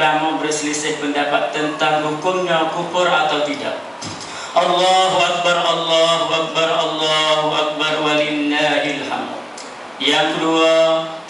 ulama berselisih pendapat tentang hukumnya kufur atau tidak. Allahu Akbar, Allahu Akbar, Allahu Akbar, walillahil hamd. Yang kedua,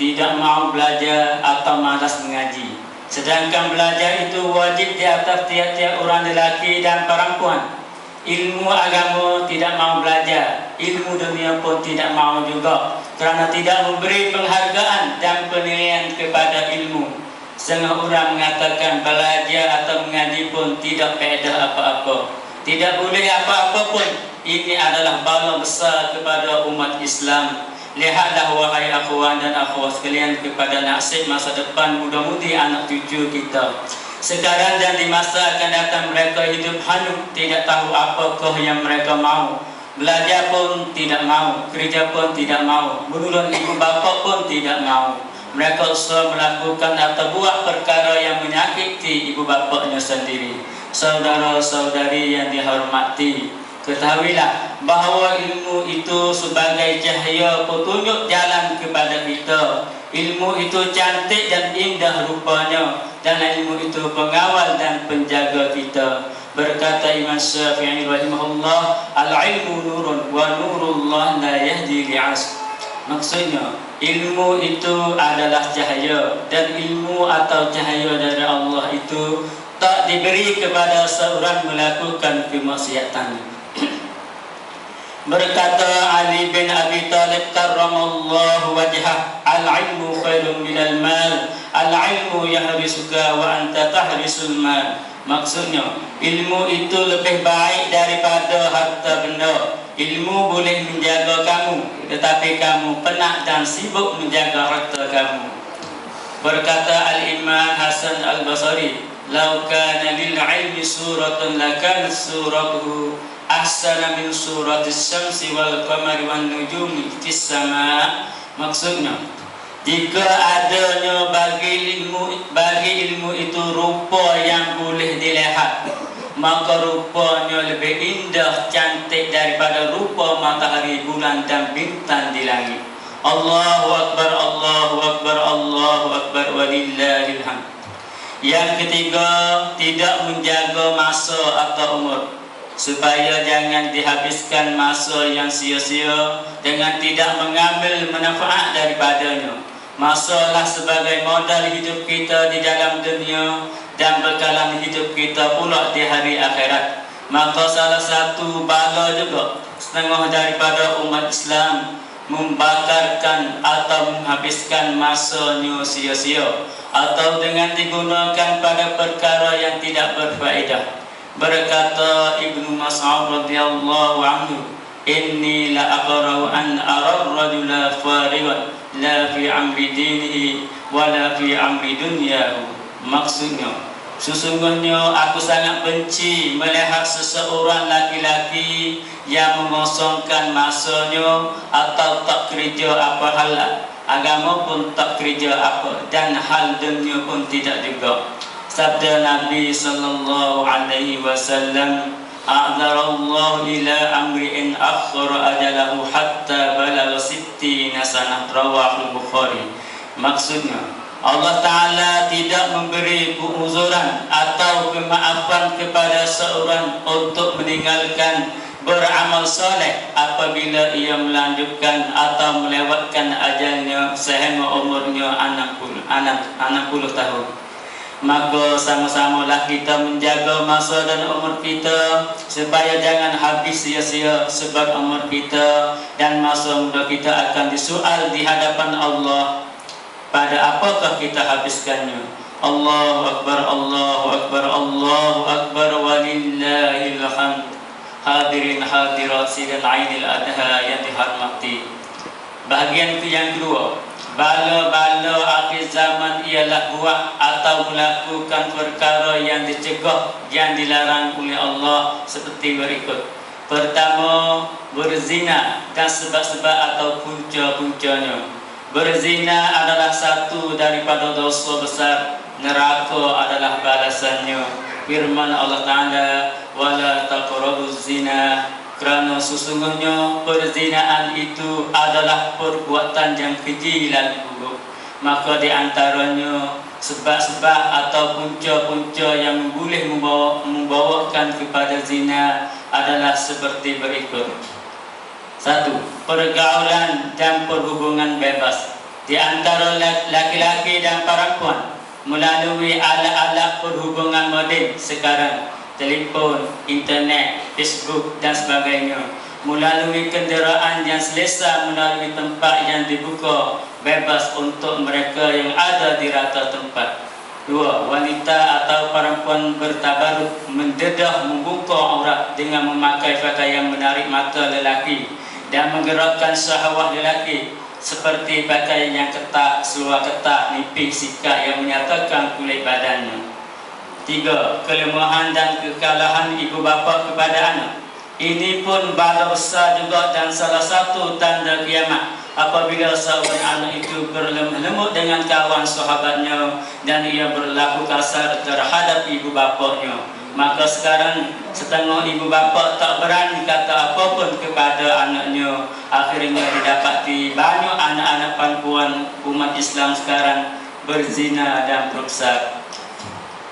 tidak mau belajar atau malas mengaji. Sedangkan belajar itu wajib di atas tiap-tiap orang lelaki dan perempuan. Ilmu agama tidak mau belajar, ilmu dunia pun tidak mau juga, kerana tidak memberi penghargaan dan penilaian kepada ilmu. Setengah orang mengatakan belajar atau mengaji pun tidak faedah apa-apa, tidak boleh apa-apa pun. Ini adalah bala besar kepada umat Islam. Lihatlah wahai akhwan dan akhwat sekalian kepada nasib masa depan muda-mudi anak cucu kita. Sekarang dan di masa akan datang mereka hidup hanyut, tidak tahu apakah yang mereka mau. Belajar pun tidak mau, kerja pun tidak mau, menurut ibu bapa pun tidak mau. Mereka usaha melakukan atau buat perkara yang menyakiti ibu bapanya sendiri. Saudara-saudari yang dihormati, ketahuilah bahawa ilmu itu sebagai cahaya petunjuk jalan kepada kita. Ilmu itu cantik dan indah rupanya, dan ilmu itu pengawal dan penjaga kita. Berkata Imam Syafi'i rahimahullah, al-ilmu nurun wa nurullah la yahdi li'as. Maksudnya, ilmu itu adalah cahaya, dan ilmu atau cahaya dari Allah itu tak diberi kepada seorang melakukan kemaksiatan. Berkata Ali bin Abi Talib karramallahu wajhah, al-ilmu khairun minal mal, al-ilmu yahrisuka wa anta tahrisul mal. Maksudnya, ilmu itu lebih baik daripada harta benda. Ilmu boleh menjaga kamu, tetapi kamu penat dan sibuk menjaga harta kamu. Berkata Al-Imam Hasan Al-Basri, "Lau kana lil ilmi suratun lakanat suratuhu ahsana min suratis syamsi wal qamari wan nujumi fis sama." Maksudnya, jika adanya bagi ilmu itu rupa yang boleh dilihat, maka rupanya lebih indah, cantik daripada rupa matahari, bulan dan bintang di langit. Allahu Akbar, Allahu Akbar, Allahu Akbar, walillahil hamd. Yang ketiga, tidak menjaga masa atau umur, supaya jangan dihabiskan masa yang sia-sia dengan tidak mengambil manfaat daripadanya. Masalah sebagai modal hidup kita di dalam dunia dan bekalan hidup kita pula di hari akhirat. Maka salah satu bala juga setengah daripada umat Islam membakarkan atau menghabiskan masanya sia-sia atau dengan digunakan pada perkara yang tidak berfaedah. Berkata Ibnu Mas'ud radhiyallahu anhu, "Inni la aqra'u an ara ar-rajula fariwan la fi amri dinihi wa la fi amri dunyahu." Maksudnya, sesungguhnya aku sangat benci melihat seseorang laki-laki yang mengosongkan masanya atau tak kerja apa hal agama pun tak kerja apa, dan hal dunia pun tidak juga. Sabda Nabi sallallahu alaihi wasallam, "A'dzarallahu ila amri'in akhara ajalahu hatta balagha 60 sanah." Rawahul Bukhari. Maksudnya, Allah Ta'ala tidak memberi keuzuran atau kemaafan kepada seorang untuk meninggalkan beramal soleh apabila ia melanjutkan atau melewatkan ajalnya sehingga umurnya 60 tahun. Maka sama-samalah kita menjaga masa dan umur kita supaya jangan habis sia-sia, sebab umur kita dan masa muda kita akan disoal di hadapan Allah pada apakah kita habiskannya. Allahu Akbar, Allahu Akbar, Allahu Akbar, walillahil hamd. Hadirin hadirat sidang Aidil Adha yang dihormati, bahagian yang kedua, bala-bala akhir zaman ialah buat atau melakukan perkara yang dicegah, yang dilarang oleh Allah seperti berikut. Pertama, berzina dan sebab-sebab atau punca-puncanya. Berzina adalah satu daripada dosa besar, neraka adalah balasannya. Firman Allah Ta'ala, "Wala taqrabuz zina." Kerana sesungguhnya perzinaan itu adalah perbuatan yang keji dan buruk. Maka di antaranya sebab-sebab atau punca-punca yang boleh membawakan kepada zina adalah seperti berikut. 1. Pergaulan dan perhubungan bebas di antara laki-laki dan perempuan melalui alat-alat perhubungan moden sekarang, telefon, internet, Facebook dan sebagainya, melalui kenderaan yang selesa, melalui tempat yang dibuka bebas untuk mereka yang ada di rata tempat. 2. Wanita atau perempuan bertabaruk mendedah membuka aurat dengan memakai pakaian menarik mata lelaki dan menggerakkan syahwat lelaki, seperti pakaian yang ketat, seluar ketat, nipis, sikat yang menyatakan kulit badannya. 3. Kelemahan dan kekalahan ibu bapa kepada anak. Ini pun bala besar juga dan salah satu tanda kiamat apabila seorang anak itu berlemah lembut dengan kawan sahabatnya dan ia berlaku kasar terhadap ibu bapanya. Maka sekarang setengah ibu bapa tak berani kata apapun kepada anaknya. Akhirnya didapati banyak anak-anak perempuan umat Islam sekarang berzina dan berusaha.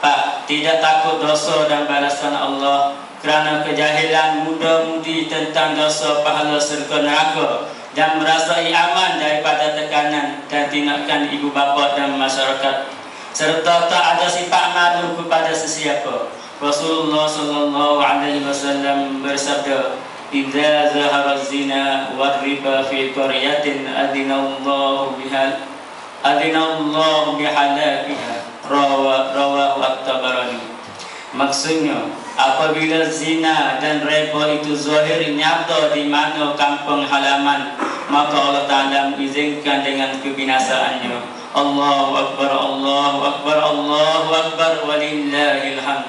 Pak, tidak takut dosa dan balasan Allah kerana kejahilan muda-mudi tentang dosa, pahala serta neraka, dan merasai aman daripada tekanan dan tindakan ibu bapa dan masyarakat, serta tak ada sifat malu kepada sesiapa. Rasulullah sallallahu alaihi wasallam bersabda, "Idza zahara zina wa riba fi qaryatin adinallahu bihalakiha." Rawahu at-Tabarani. Maksudnya, apabila zina dan riba itu zahir nyata di mana kampung halaman, maka Allah Ta'ala mengizinkan dengan kebinasaannya. Allahu Akbar, Allahu Akbar, Allahu Akbar, walillahil hamd.